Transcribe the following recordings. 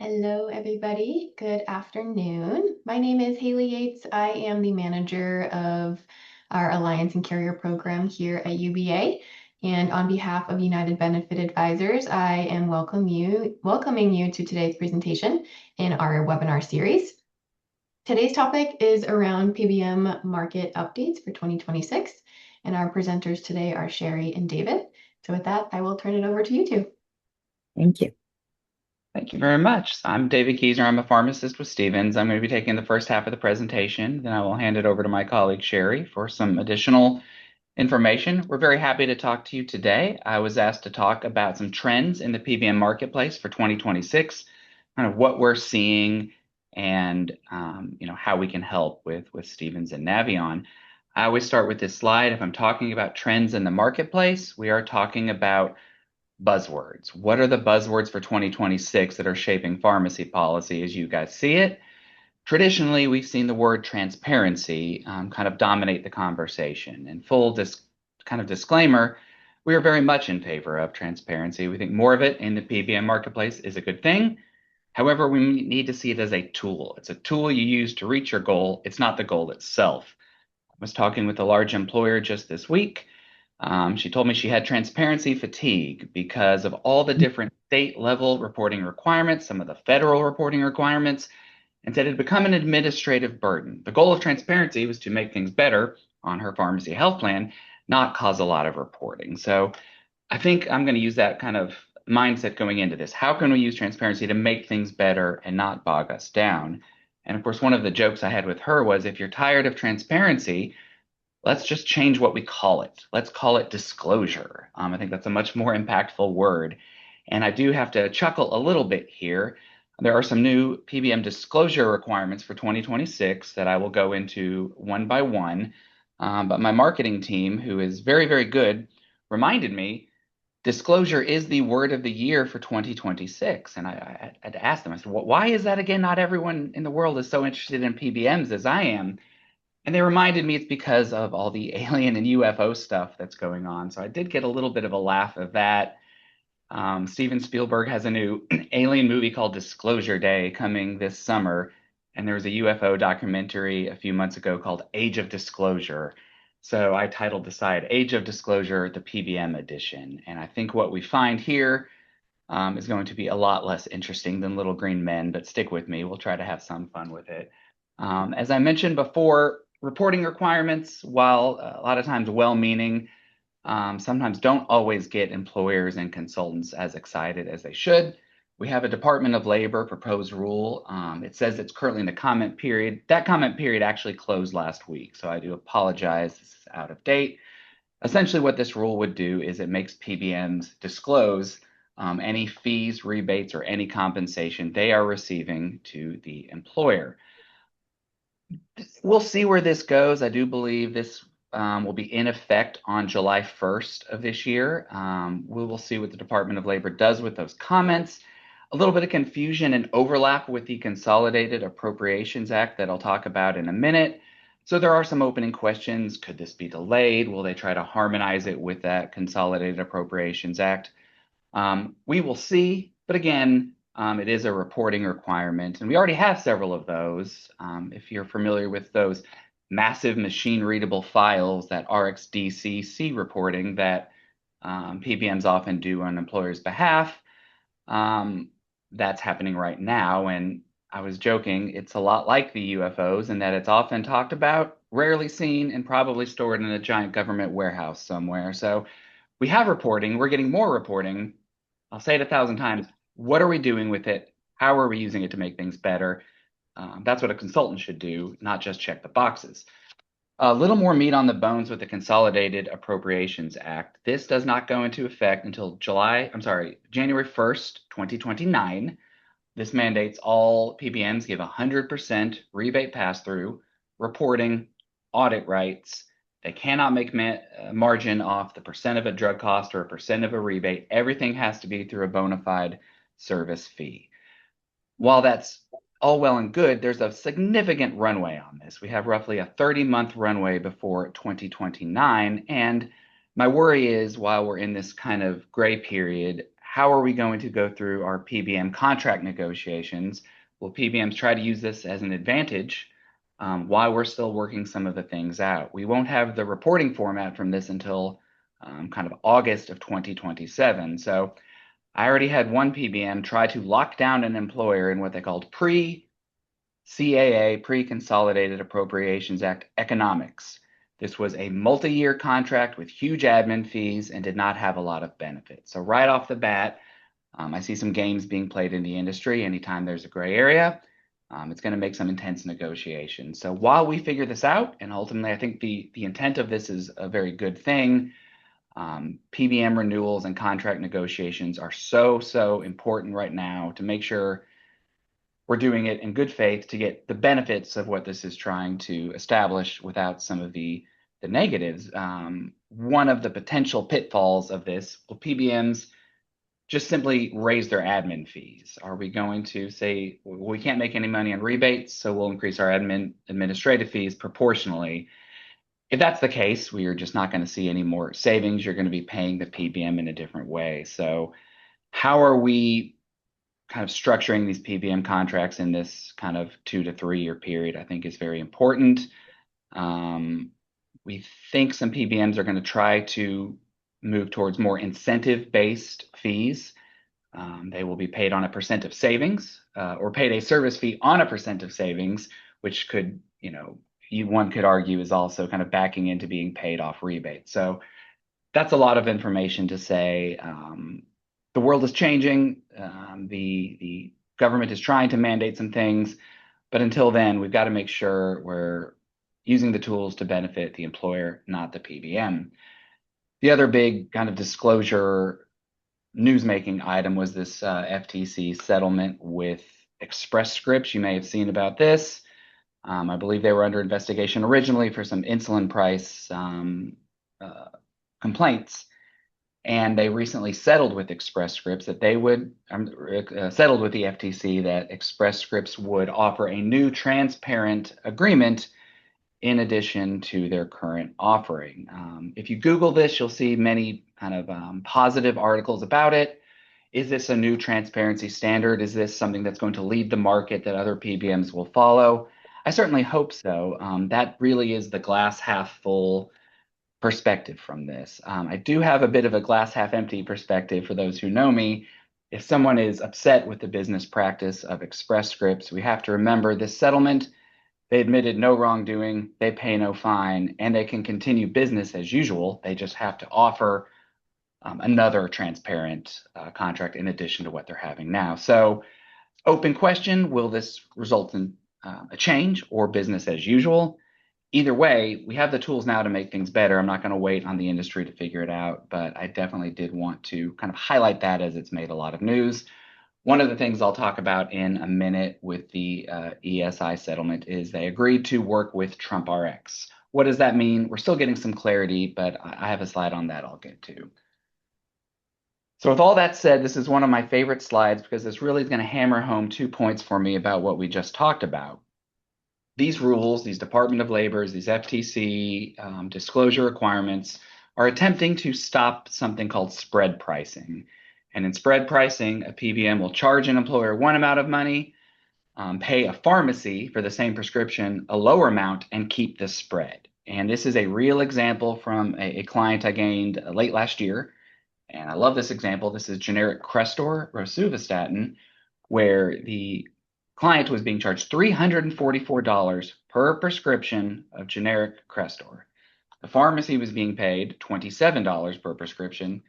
Hello, everybody. Good afternoon. My name is Haley Yates. I am the manager of our Alliance and Carrier program here at UBA. And on behalf of United Benefit Advisors, I am welcoming you to today's presentation in our webinar series. Today's topic is around PBM market updates for 2026. And our presenters today are Cheri and David. So with that, I will turn it over to you two. Thank you. Thank you very much. I'm David Keisner. I'm a pharmacist with Stevens. I'm going to be taking the first half of the presentation. Then I will hand it over to my colleague Cheri for some additional information. We're very happy to talk to you today. I was asked to talk about some trends in the PBM marketplace for 2026, kind of what we're seeing and how we can help with Stevens and Navion. I always start with this slide. If I'm talking about trends in the marketplace, we are talking about buzzwords. What are the buzzwords for 2026 that are shaping pharmacy policy as you guys see it? Traditionally, we've seen the word transparency kind of dominate the conversation. And kind of disclaimer, we are very much in favor of transparency. We think more of it in the PBM marketplace is a good thing. However, we need to see it as a tool. It's a tool you use to reach your goal. It's not the goal itself. I was talking with a large employer just this week. She told me she had transparency fatigue because of all the different state level reporting requirements, some of the federal reporting requirements, and said it had become an administrative burden. The goal of transparency was to make things better on her pharmacy health plan, not cause a lot of reporting. So I think I'm going to use that kind of mindset going into this. How can we use transparency to make things better and not bog us down? And of course, one of the jokes I had with her was if you're tired of transparency, let's just change what we call it. Let's call it disclosure. I think that's a much more impactful word. And I do have to chuckle a little bit here. There are some new PBM disclosure requirements for 2026 that I will go into one by one. But my marketing team, who is very, very good, reminded me disclosure is the word of the year for 2026. And I had to ask them, I said, well, why is that again? Not everyone in the world is so interested in PBMs as I am. And they reminded me it's because of all the alien and UFO stuff that's going on. So I did get a little bit of a laugh of that. Steven Spielberg has a new alien movie called Disclosure Day coming this summer. And there was a UFO documentary a few months ago called Age of Disclosure. So I titled the side Age of Disclosure, the PBM edition. And I think what we find here is going to be a lot less interesting than Little Green Men, but stick with me. We'll try to have some fun with it. As I mentioned before, reporting requirements, while a lot of times well-meaning, sometimes don't always get employers and consultants as excited as they should. We have a Department of Labor proposed rule. It says it's currently in the comment period. That comment period actually closed last week, so I do apologize. This is out of date. Essentially, what this rule would do is it makes PBMs disclose any fees, rebates, or any compensation they are receiving to the employer. We'll see where this goes. I do believe this will be in effect on July 1st of this year. We will see what the Department of Labor does with those comments. A little bit of confusion and overlap with the Consolidated Appropriations Act that I'll talk about in a minute. So there are some opening questions. Could this be delayed? Will they try to harmonize it with that Consolidated Appropriations Act? We will see, but again, it is a reporting requirement, and we already have several of those. If you're familiar with those massive machine-readable files, that RxDCC reporting that PBMs often do on employers' behalf, that's happening right now. And I was joking, it's a lot like the UFOs in that it's often talked about, rarely seen, and probably stored in a giant government warehouse somewhere. So we have reporting, we're getting more reporting. I'll say it 1,000 times. What are we doing with it? How are we using it to make things better? That's what a consultant should do, not just check the boxes. A little more meat on the bones with the Consolidated Appropriations Act. This does not go into effect until January 1st, 2029. This mandates all PBMs give 100% rebate pass-through, reporting, audit rights. They cannot make margin off the percent of a drug cost or a percent of a rebate. Everything has to be through a bona fide service fee. While that's all well and good, there's a significant runway on this. We have roughly a 30-month runway before 2029. And my worry is while we're in this kind of gray period, how are we going to go through our PBM contract negotiations? Will PBMs try to use this as an advantage while we're still working some of the things out? We won't have the reporting format from this until kind of August of 2027. So I already had one PBM try to lock down an employer in what they called pre-CAA, Pre-Consolidated Appropriations Act economics. This was a multi-year contract with huge admin fees and did not have a lot of benefits. So right off the bat, I see some games being played in the industry. Anytime there's a gray area, it's going to make some intense negotiations. So while we figure this out, and ultimately I think the intent of this is a very good thing, PBM renewals and contract negotiations are so important right now to make sure we're doing it in good faith to get the benefits of what this is trying to establish without some of the negatives. One of the potential pitfalls of this, will PBMs just simply raise their admin fees? Are we going to say, well, we can't make any money on rebates, so we'll increase our administrative fees proportionally? If that's the case, we are just not going to see any more savings. You're going to be paying the PBM in a different way. So how are we kind of structuring these PBM contracts in this kind of 2 to 3 year period, I think is very important. We think some PBMs are going to try to move towards more incentive-based fees. They will be paid on a percent of savings or paid a service fee on a percent of savings, which could, one could argue is also kind of backing into being paid off rebates. So that's a lot of information to say. The world is changing. The government is trying to mandate some things, but until then, we've got to make sure we're using the tools to benefit the employer, not the PBM. The other big kind of disclosure newsmaking item was this FTC settlement with Express Scripts. You may have seen about this. I believe they were under investigation originally for some insulin price complaints. And they recently settled with Express Scripts that they would settled with the FTC that Express Scripts would offer a new transparent agreement in addition to their current offering. If you Google this, you'll see many kind of positive articles about it. Is this a new transparency standard? Is this something that's going to lead the market that other PBMs will follow? I certainly hope so. That really is the glass half full perspective from this. I do have a bit of a glass half empty perspective for those who know me. If someone is upset with the business practice of Express Scripts, we have to remember this settlement. They admitted no wrongdoing, they pay no fine, and they can continue business as usual. They just have to offer another transparent contract in addition to what they're having now. So, open question, will this result in a change or business as usual? Either way, we have the tools now to make things better. I'm not going to wait on the industry to figure it out, but I definitely did want to kind of highlight that as it's made a lot of news. One of the things I'll talk about in a minute with the ESI settlement is they agreed to work with Trump RX. What does that mean? We're still getting some clarity, but I have a slide on that I'll get to. So with all that said, this is one of my favorite slides because this really is going to hammer home 2 points for me about what we just talked about. These rules, these Department of Labor's, these FTC disclosure requirements are attempting to stop something called spread pricing. And in spread pricing, a PBM will charge an employer one amount of money, pay a pharmacy for the same prescription a lower amount, and keep the spread. And this is a real example from a client I gained late last year. And I love this example. This is generic Crestor rosuvastatin, where the client was being charged $344 per prescription of generic Crestor. The pharmacy was being paid $27 per prescription.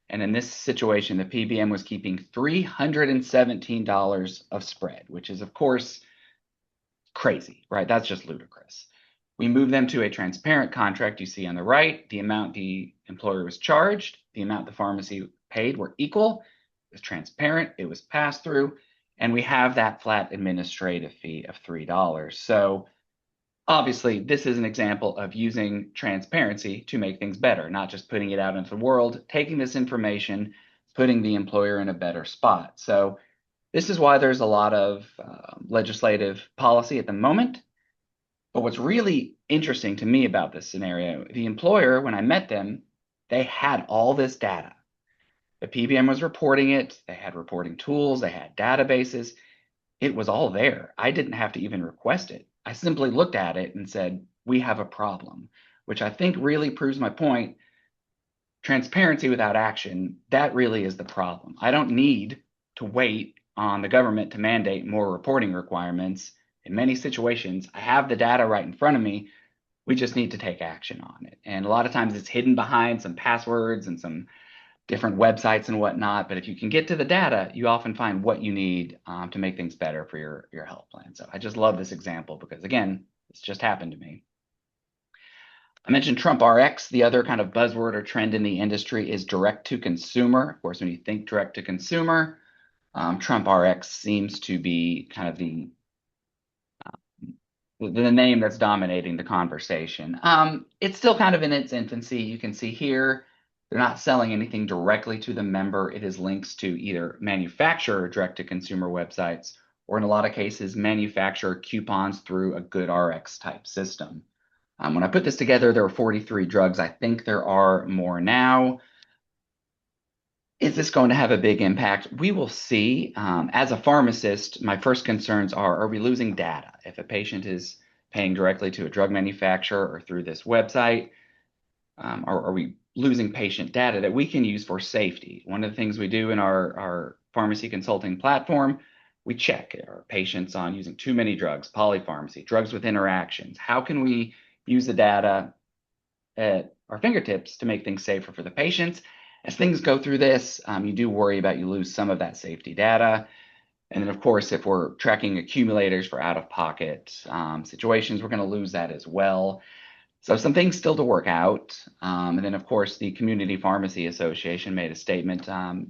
And in this situation, the PBM was keeping $317 of spread, which is, of course, crazy, right? That's just ludicrous. We move them to a transparent contract. You see on the right, the amount the employer was charged, the amount the pharmacy paid were equal. It was transparent. It was passed through. And we have that flat administrative fee of $3. So obviously, this is an example of using transparency to make things better, not just putting it out into the world, taking this information, putting the employer in a better spot. So this is why there's a lot of legislative policy at the moment. But what's really interesting to me about this scenario, the employer, when I met them, they had all this data. The PBM was reporting it. They had reporting tools. They had databases. It was all there. I didn't have to even request it. I simply looked at it and said, we have a problem, which I think really proves my point. Transparency without action, that really is the problem. I don't need to wait on the government to mandate more reporting requirements. In many situations, I have the data right in front of me. We just need to take action on it. And a lot of times it's hidden behind some passwords and some different websites and whatnot. But if you can get to the data, you often find what you need to make things better for your health plan. So I just love this example because, again, it's just happened to me. I mentioned Trump RX. The other kind of buzzword or trend in the industry is direct to consumer. Of course, when you think direct to consumer, Trump RX seems to be kind of the name that's dominating the conversation. It's still kind of in its infancy. You can see here, they're not selling anything directly to the member. It is links to either manufacturer direct to consumer websites, or in a lot of cases, manufacturer coupons through a good RX type system. When I put this together, there were 43 drugs. I think there are more now. Is this going to have a big impact? We will see. As a pharmacist, my first concerns are we losing data? If a patient is paying directly to a drug manufacturer or through this website, are we losing patient data that we can use for safety? One of the things we do in our pharmacy consulting platform, we check our patients on using too many drugs, polypharmacy, drugs with interactions. How can we use the data at our fingertips to make things safer for the patients? As things go through this, you do worry about you lose some of that safety data. And then, of course, if we're tracking accumulators for out-of-pocket situations, we're going to lose that as well. So some things still to work out. And then, of course, the Community Pharmacy Association made a statement,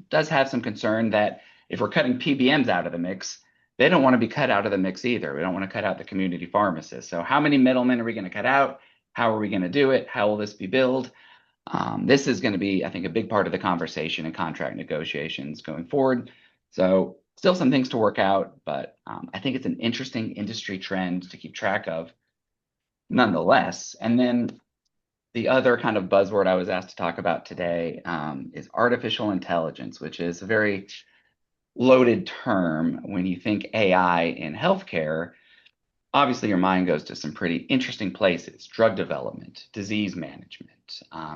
does have some concern that if we're cutting PBMs out of the mix, they don't want to be cut out of the mix either. We don't want to cut out the community pharmacists. So how many middlemen are we going to cut out? How are we going to do it? How will this be billed? This is going to be, I think, a big part of the conversation and contract negotiations going forward. So still some things to work out, but I think it's an interesting industry trend to keep track of nonetheless. And then the other kind of buzzword I was asked to talk about today is artificial intelligence, which is a very loaded term. When you think AI in healthcare, obviously your mind goes to some pretty interesting places: drug development, disease management.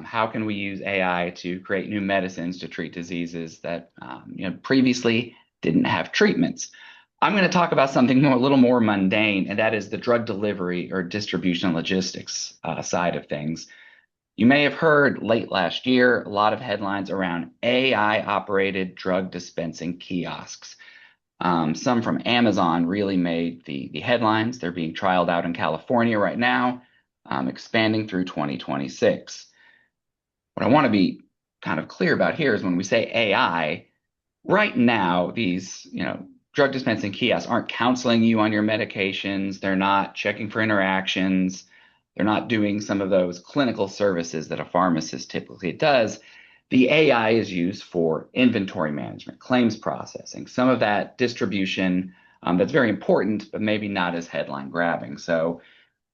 How can we use AI to create new medicines to treat diseases that previously didn't have treatments? I'm going to talk about something a little more mundane, and that is the drug delivery or distribution logistics side of things. You may have heard late last year a lot of headlines around AI-operated drug dispensing kiosks. Some from Amazon really made the headlines. They're being trialed out in California right now, expanding through 2026. What I want to be kind of clear about here is when we say AI, right now, these drug dispensing kiosks aren't counseling you on your medications. They're not checking for interactions. They're not doing some of those clinical services that a pharmacist typically does. The AI is used for inventory management, claims processing, some of that distribution that's very important, but maybe not as headline grabbing. So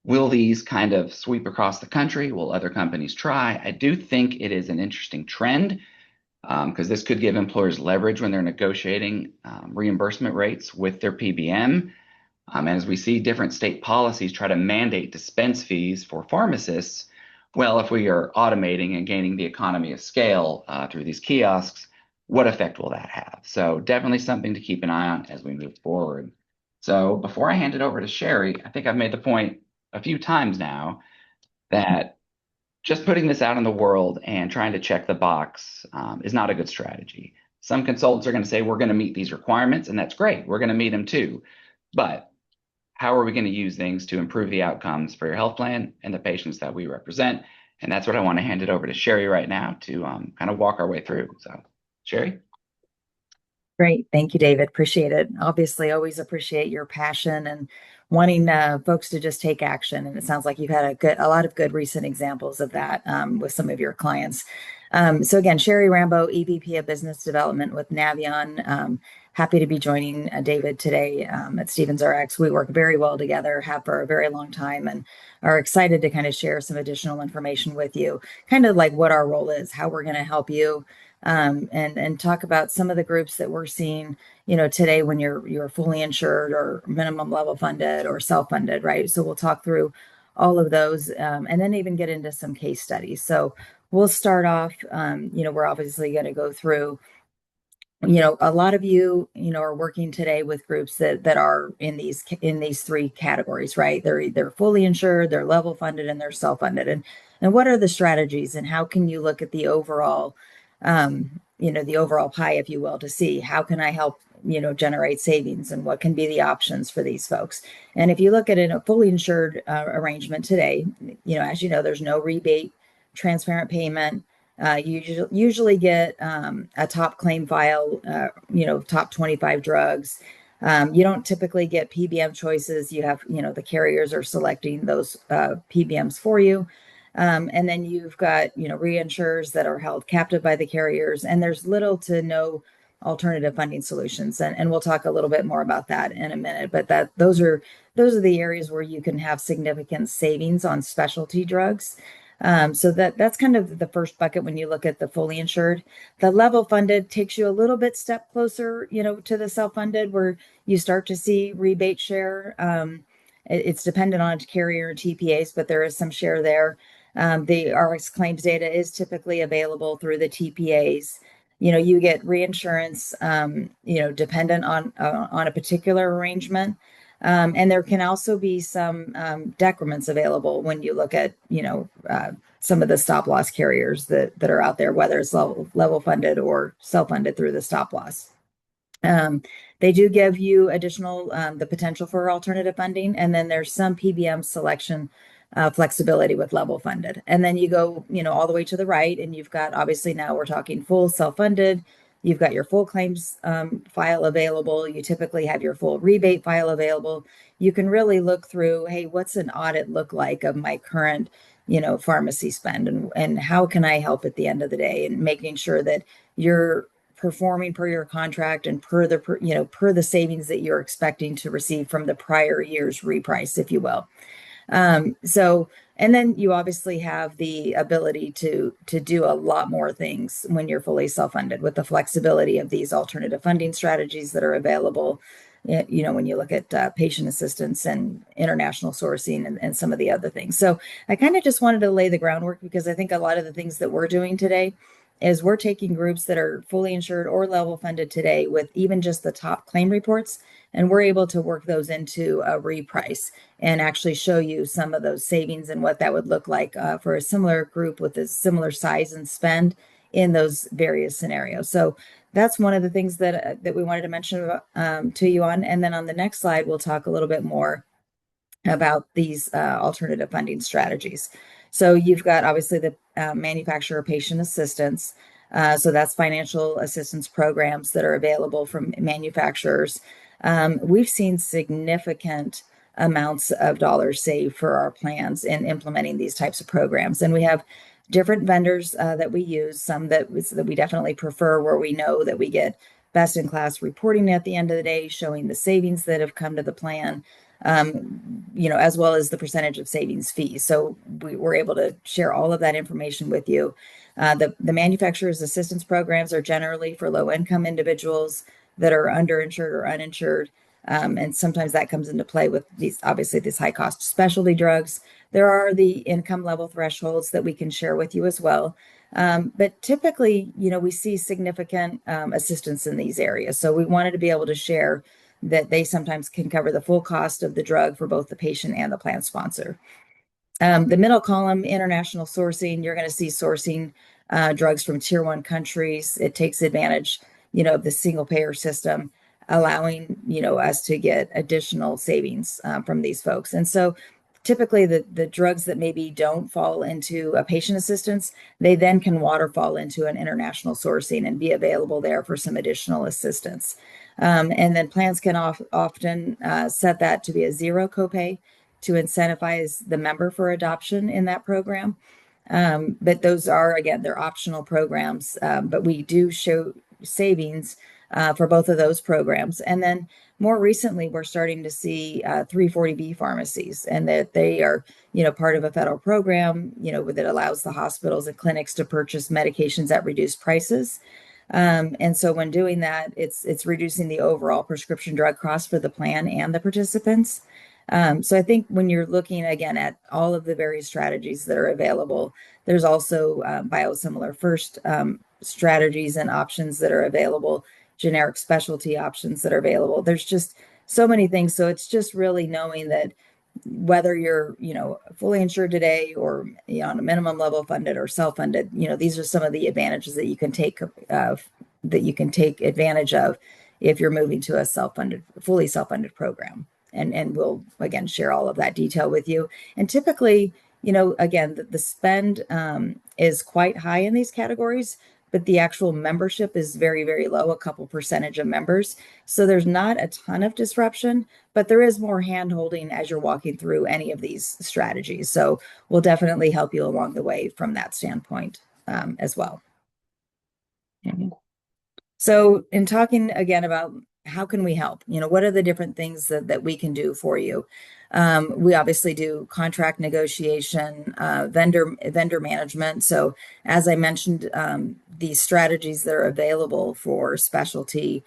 will these kind of sweep across the country? Will other companies try? I do think it is an interesting trend because this could give employers leverage when they're negotiating reimbursement rates with their PBM. And as we see different state policies try to mandate dispense fees for pharmacists, well, if we are automating and gaining the economy of scale through these kiosks, what effect will that have? So definitely something to keep an eye on as we move forward. So before I hand it over to Cheri, I think I've made the point a few times now that just putting this out in the world and trying to check the box is not a good strategy. Some consultants are going to say, we're going to meet these requirements, and that's great. We're going to meet them too. But how are we going to use things to improve the outcomes for your health plan and the patients that we represent? And that's what I want to hand it over to Cheri right now to kind of walk our way through. So, Cheri? Great. Thank you, David. Appreciate it. Obviously, always appreciate your passion and wanting folks to just take action. And it sounds like you've had a lot of good recent examples of that with some of your clients. So again, Cheri Rambo, EVP of Business Development with Navion. happy to be joining David today at Stevens RX. We work very well together, have for a very long time, and are excited to kind of share some additional information with you, kind of like what our role is, how we're going to help you, and talk about some of the groups that we're seeing, today when you're fully insured or minimum level funded or self-funded, right? So we'll talk through all of those, and then even get into some case studies. So we'll start off, we're obviously going to go through, a lot of you, are working today with groups that are in these three categories, right? They're either fully insured, they're level funded, and they're self-funded. And what are the strategies, and how can you look at the overall, the overall pie, if you will, to see how can I help, generate savings, and what can be the options for these folks. And if you look at a fully insured arrangement today, as you know, there's no rebate, transparent payment. You usually get a top claim file, top 25 drugs. You don't typically get PBM choices. You have, the carriers are selecting those PBMs for you. And then you've got, reinsurers that are held captive by the carriers, and there's little to no alternative funding solutions. And we'll talk a little bit more about that in a minute, but those are the areas where you can have significant savings on specialty drugs. So that's kind of the first bucket when you look at the fully insured. The level funded takes you a little bit step closer, to the self-funded, where you start to see rebate share. It's dependent on carrier and TPAs, but there is some share there. The RX claims data is typically available through the TPAs. You get reinsurance, dependent on a particular arrangement. And there can also be some decrements available when you look at, some of the stop loss carriers that are out there, whether it's level funded or self-funded through the stop loss. They do give you additional, the potential for alternative funding. And then there's some PBM selection flexibility with level funded. And then you go, all the way to the right, and you've got, obviously now we're talking full self-funded. You've got your full claims file available. You typically have your full rebate file available. You can really look through, hey, what's an audit look like of my current, pharmacy spend, and how can I help at the end of the day, and making sure that you're performing per your contract and per the savings that you're expecting to receive from the prior year's reprice, if you will. And then you obviously have the ability to do a lot more things when you're fully self-funded, with the flexibility of these alternative funding strategies that are available. When you look at patient assistance and international sourcing and some of the other things. So I kind of just wanted to lay the groundwork, because I think a lot of the things that we're doing today is we're taking groups that are fully insured or level funded today with even just the top claim reports, and we're able to work those into a reprice and actually show you some of those savings and what that would look like for a similar group with a similar size and spend in those various scenarios. So that's one of the things that we wanted to mention to you on. And then on the next slide, we'll talk a little bit more about these alternative funding strategies. So you've got obviously the manufacturer patient assistance. So that's financial assistance programs that are available from manufacturers. We've seen significant amounts of dollars saved for our plans in implementing these types of programs. And we have different vendors that we use, some that we definitely prefer, where we know that we get best in class reporting at the end of the day, showing the savings that have come to the plan, as well as the percentage of savings fees. So we're able to share all of that information with you. The manufacturer's assistance programs are generally for low income individuals that are underinsured or uninsured. And sometimes that comes into play with these high cost specialty drugs. There are the income level thresholds that we can share with you as well. But typically, we see significant assistance in these areas. So we wanted to be able to share that they sometimes can cover the full cost of the drug for both the patient and the plan sponsor. The middle column, international sourcing, you're going to see sourcing drugs from tier 1 countries. It takes advantage, of the single payer system, allowing, us to get additional savings from these folks. And so typically the drugs that maybe don't fall into a patient assistance, they then can waterfall into an international sourcing and be available there for some additional assistance. And then plans can often set that to be a zero copay to incentivize the member for adoption in that program. But those are, again, they're optional programs, but we do show savings for both of those programs. And then more recently, we're starting to see 340B pharmacies, and that they are, part of a federal program, that allows the hospitals and clinics to purchase medications at reduced prices. And so when doing that, it's reducing the overall prescription drug cost for the plan and the participants. So I think when you're looking again at all of the various strategies that are available, there's also biosimilar first strategies and options that are available, generic specialty options that are available. There's just so many things. So it's just really knowing that whether you're, fully insured today or on a minimum level funded or self-funded, these are some of the advantages that you can take advantage of if you're moving to a fully self-funded program. And we'll again share all of that detail with you. And typically, again, the spend is quite high in these categories, but the actual membership is very, very low, a couple percentage of members. So there's not a ton of disruption, but there is more hand holding as you're walking through any of these strategies. So we'll definitely help you along the way from that standpoint as well. So in talking again about how can we help, what are the different things that we can do for you? We obviously do contract negotiation, vendor management. So as I mentioned, these strategies that are available for specialty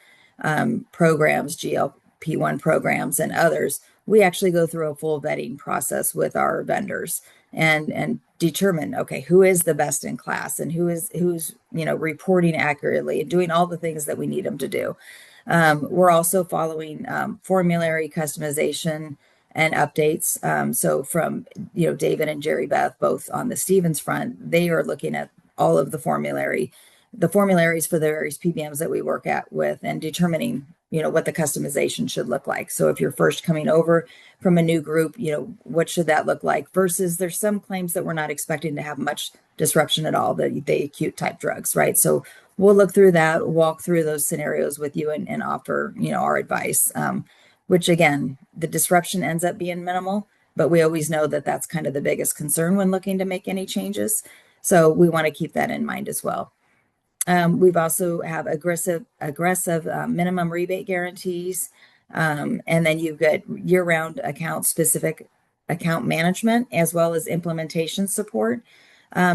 programs, GLP-1 programs and others, we actually go through a full vetting process with our vendors and determine, okay, who is the best in class and who's reporting accurately and doing all the things that we need them to do. We're also following formulary customization and updates. So from David and Jerry Beth, both on the Stevens front, they are looking at all of the formularies for the various PBMs that we work with and determining what the customization should look like. So if you're first coming over from a new group, what should that look like versus there's some claims that we're not expecting to have much disruption at all, the acute type drugs, right? So we'll look through that, walk through those scenarios with you and offer, our advice, which again, the disruption ends up being minimal, but we always know that that's kind of the biggest concern when looking to make any changes. So we want to keep that in mind as well. We've also have aggressive minimum rebate guarantees. And then you've got year-round specific account management as well as implementation support.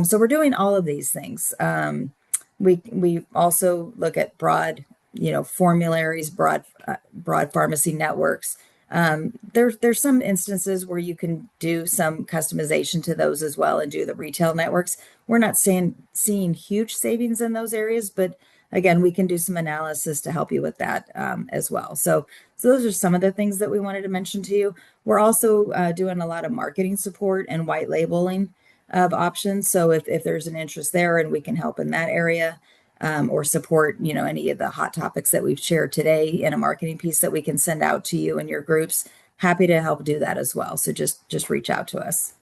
So we're doing all of these things. We also look at broad, formularies, broad pharmacy networks. There's some instances where you can do some customization to those as well and do the retail networks. We're not seeing huge savings in those areas, but again, we can do some analysis to help you with that as well. So those are some of the things that we wanted to mention to you. We're also doing a lot of marketing support and white labeling of options. So if there's an interest there and we can help in that area, or support, any of the hot topics that we've shared today in a marketing piece that we can send out to you and your groups, happy to help do that as well. So just reach out to us.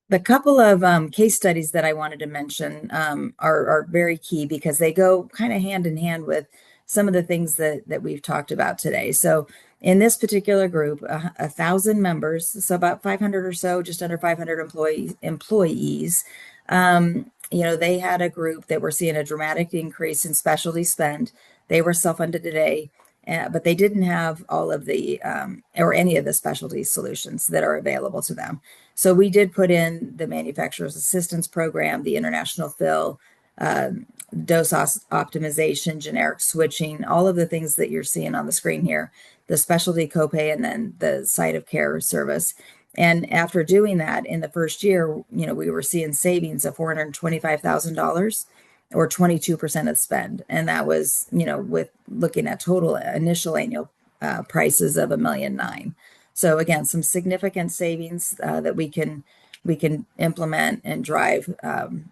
The couple of case studies that I wanted to mention are very key because they go kind of hand in hand with some of the things that we've talked about today. So in this particular group, 1,000 members, so about 500 or so, just under 500 employees, they had a group that were seeing a dramatic increase in specialty spend. They were self-funded today, but they didn't have all of the or any of the specialty solutions that are available to them. So we did put in the manufacturer's assistance program, the international fill, dose optimization, generic switching, all of the things that you're seeing on the screen here, the specialty copay, and then the site of care service. And after doing that in the first year, we were seeing savings of $425,000 or 22% of spend. And that was, with looking at total initial annual prices of $1.9 million. So again, some significant savings that we can implement and drive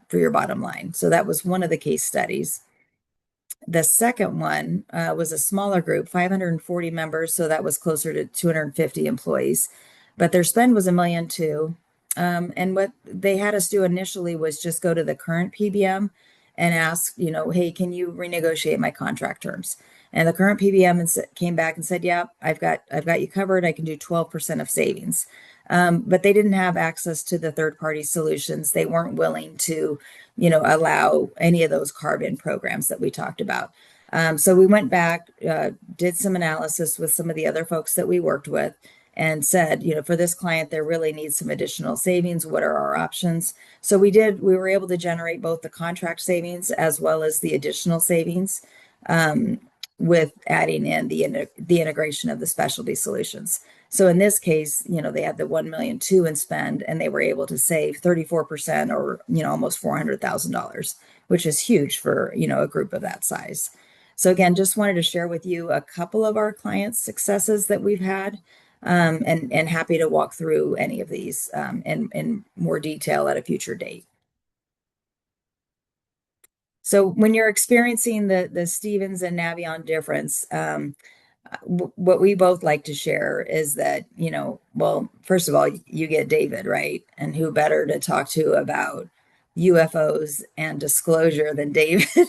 for your bottom line. So that was one of the case studies. The second one was a smaller group, 540 members. So that was closer to 250 employees, but their spend was $1.2 million. And what they had us do initially was just go to the current PBM and ask, hey, can you renegotiate my contract terms? And the current PBM came back and said, yeah, I've got you covered. I can do 12% of savings. but they didn't have access to the third-party solutions. They weren't willing to, allow any of those carve-in programs that we talked about. So we went back, did some analysis with some of the other folks that we worked with, and said, for this client, there really needs some additional savings. What are our options? So we were able to generate both the contract savings as well as the additional savings, with adding in the integration of the specialty solutions. So in this case, they had the 1 million in spend, and they were able to save 34%, or almost $400,000, which is huge for a group of that size. So again, just wanted to share with you a couple of our clients' successes that we've had, and happy to walk through any of these in more detail at a future date. So when you're experiencing the Stevens and Navion difference, what we both like to share is that, well, first of all, you get David, right? And who better to talk to about UFOs and disclosure than David?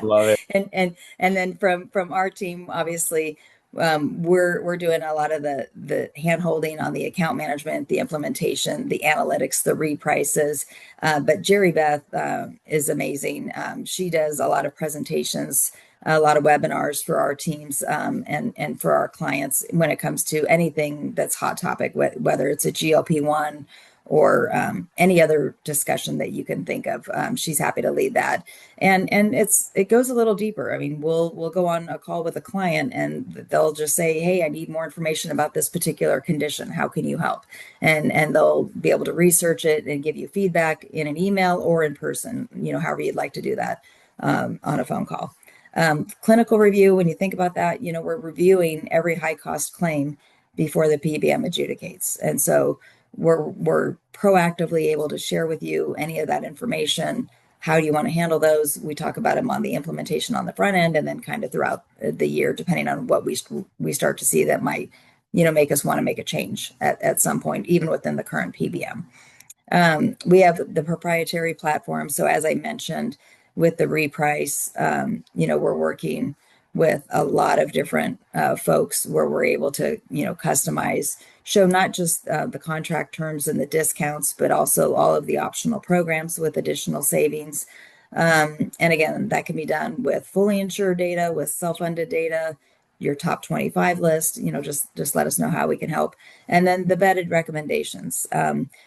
Love it. And then from our team, obviously, we're doing a lot of the hand holding on the account management, the implementation, the analytics, the reprices. But Jerry Beth is amazing. She does a lot of presentations, a lot of webinars for our teams, and for our clients when it comes to anything that's hot topic, whether it's a GLP-1 or any other discussion that you can think of. She's happy to lead that, and it goes a little deeper. I mean, we'll go on a call with a client, and they'll just say, "Hey, I need more information about this particular condition. How can you help?" And they'll be able to research it and give you feedback in an email or in person, however you'd like to do that, on a phone call. Clinical review, when you think about that, we're reviewing every high cost claim before the PBM adjudicates. And so we're proactively able to share with you any of that information. How do you want to handle those? We talk about them on the implementation on the front end, and then kind of throughout the year, depending on what we start to see that might, make us want to make a change at some point, even within the current PBM. We have the proprietary platform. So as I mentioned, with the reprice, we're working with a lot of different folks where we're able to, customize, show not just the contract terms and the discounts, but also all of the optional programs with additional savings. And again, that can be done with fully insured data, with self-funded data, your top 25 list, just let us know how we can help. And then the vetted recommendations.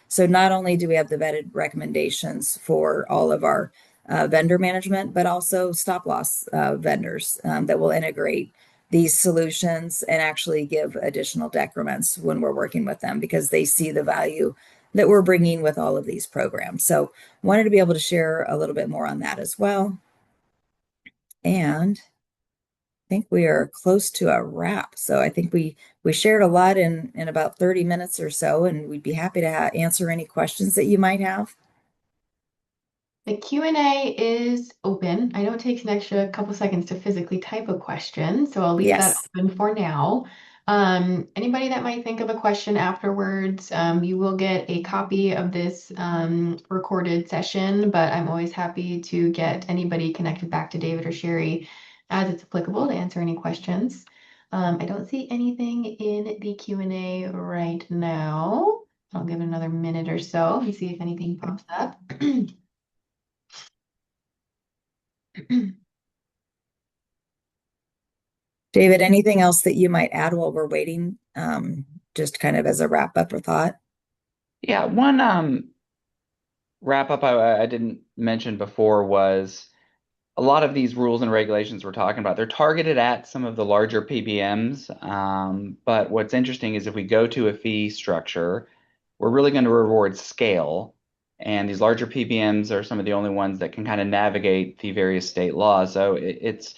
So not only do we have the vetted recommendations for all of our vendor management, but also stop loss vendors that will integrate these solutions and actually give additional decrements when we're working with them, because they see the value that we're bringing with all of these programs. So wanted to be able to share a little bit more on that as well. And I think we are close to a wrap. So I think we shared a lot in about 30 minutes or so, and we'd be happy to answer any questions that you might have. The Q&A is open. I know it takes an extra couple seconds to physically type a question, so I'll leave that Yes. open for now. Anybody that might think of a question afterwards, you will get a copy of this recorded session, but I'm always happy to get anybody connected back to David or Cheri as it's applicable to answer any questions. I don't see anything in the Q&A right now. I'll give it another minute or so and see if anything pops up. David, anything else that you might add while we're waiting? Just kind of as a wrap up or thought? Yeah, one wrap up I didn't mention before was a lot of these rules and regulations we're talking about, they're targeted at some of the larger PBMs. But what's interesting is if we go to a fee structure, we're really going to reward scale. And these larger PBMs are some of the only ones that can kind of navigate the various state laws. So it's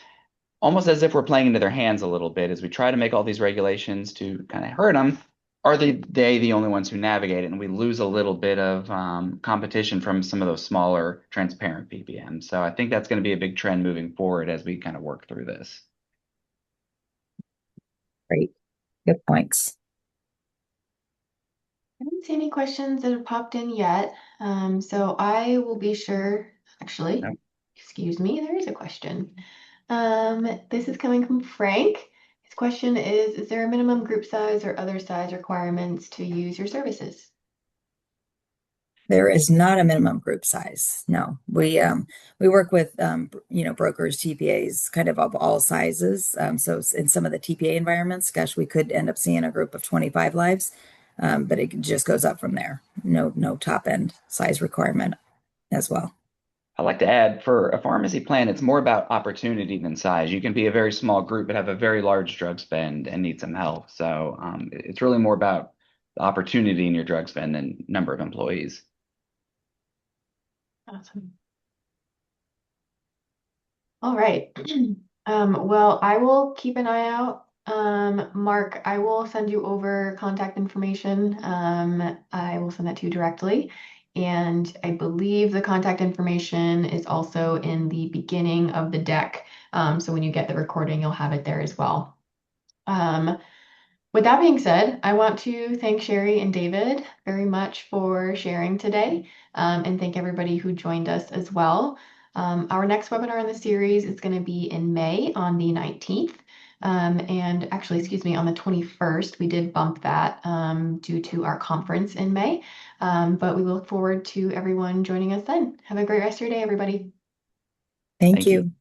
almost as if we're playing into their hands a little bit as we try to make all these regulations to kind of hurt them. Are they the only ones who navigate it? And we lose a little bit of competition from some of those smaller, transparent PBMs. So I think that's going to be a big trend moving forward as we kind of work through this. Great. Good points. I don't see any questions that have popped in yet. So I will be sure, actually, excuse me, there is a question. This is coming from Frank. This question is there a minimum group size or other size requirements to use your services? There is not a minimum group size. No, we work with brokers, TPAs, kind of all sizes. So in some of the TPA environments, gosh, we could end up seeing a group of 25 lives, but it just goes up from there. No top end size requirement as well. I'd like to add for a pharmacy plan, it's more about opportunity than size. You can be a very small group but have a very large drug spend and need some help. So it's really more about the opportunity in your drug spend than number of employees. Awesome. All right. Well, I will keep an eye out. Mark, I will send you over contact information. I will send that to you directly. And I believe the contact information is also in the beginning of the deck. So when you get the recording, you'll have it there as well. With that being said, I want to thank Cheri and David very much for sharing today, and thank everybody who joined us as well. Our next webinar in the series is going to be in May on the 19th. And actually, excuse me, on the 21st. We did bump that due to our conference in May. But we look forward to everyone joining us then. Have a great rest of your day, everybody. Thank Thank you. you.